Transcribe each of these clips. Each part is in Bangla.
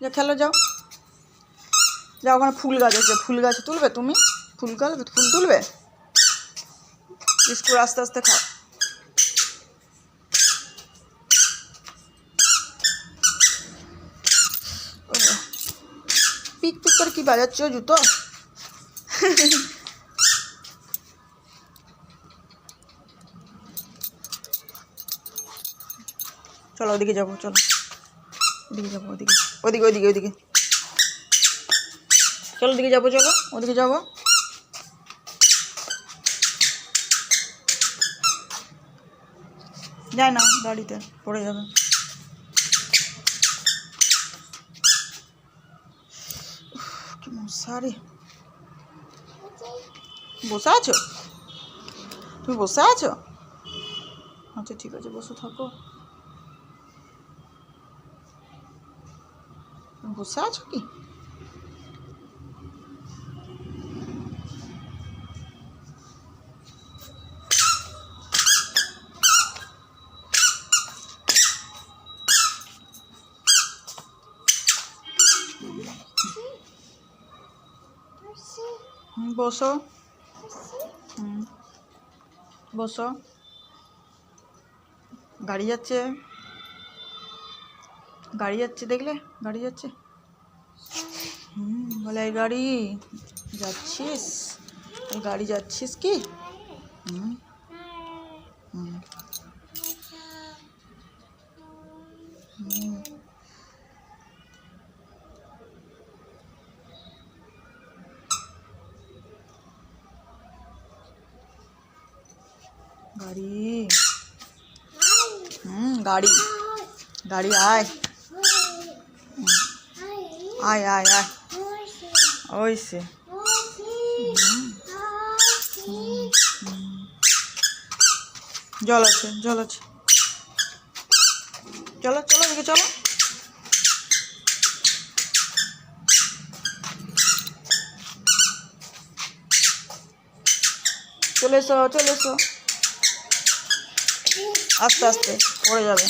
যা খেলো, যাও যাও। ওখানে ফুল গাছ আছে, ফুল গাছ তুলবে তুমি? ফুল তুলবে? বিস্কুট আস্তে আস্তে খাও। পিক পিক করে কি বাজাচ্ছ জুতো? চলো ওদিকে যাবো, চলো ওদিকে যাবো, ওদিকে ওদিকে ওদিকে ওদিকে চলো, ওদিকে যাবো, চলো ওদিকে যাবো। যায় না, গাড়িতে পড়ে যাবে। কি মশারি! বসে আছো? তুমি বসে আছো? আচ্ছা ঠিক আছে, বসে থাকো। বসে আছো কি? বসো। বসো। গাড়ি যাচ্ছে, গাড়ি যাচ্ছে, দেখলে গাড়ি যাচ্ছে। বলে এই গাড়ি যাচ্ছিস, এই গাড়ি যাচ্ছিস কি? গাড়ি, গাড়ি, গাড়ি আয়, আয় আয় আয়, ওই সে। জল আছে, জল আছে, চলো চলো এদিকে চলো। চলে এসো, চলে এসো। আস্তে আস্তে পড়ে যাবে।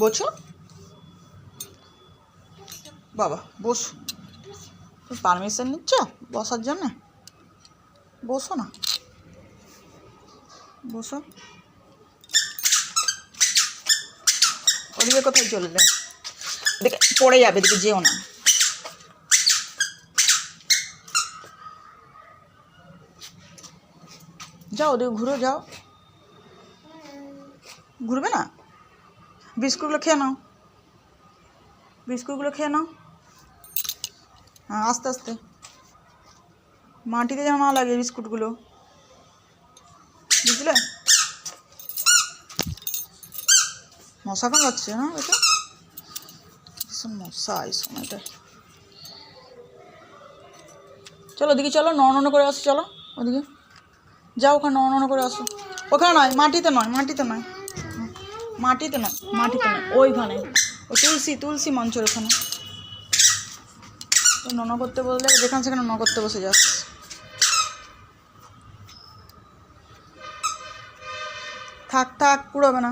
বসো বাবা, বসো। তুমি পারমিশন নিচ্ছ বসার জন্য? বসো না, বসো। ওদিকে কোথায় চলে যায়? এদিকে পড়ে যাবে, এদিকে যেও না। যাও ওদিকে ঘুরো, যাও। ঘুরবে না? বিস্কুটগুলো খেয়ে নাও, বিস্কুটগুলো খেয়ে নাও। হ্যাঁ আস্তে আস্তে, মাটিতে যেন না লাগে বিস্কুটগুলো, বুঝলে? মশা কামড়াচ্ছে না এটা? ভীষণ মশা এই সময়টা। চলো ওদিকে চলো, নড়ানো করে আসো, চলো ওদিকে যাও, ওখানে নড়ানো করে আসো। ওখানে নয়, মাটিতে নয়, মাটিতে নয়, মাটিতে নয়, মাটিতে নয়, ওইখানে ওই তুলসী মঞ্চের ওখানে। নন করতে বললে যেখানে সেখানে ন করতে বসে যাস। থাক থাক, পুরোবে না।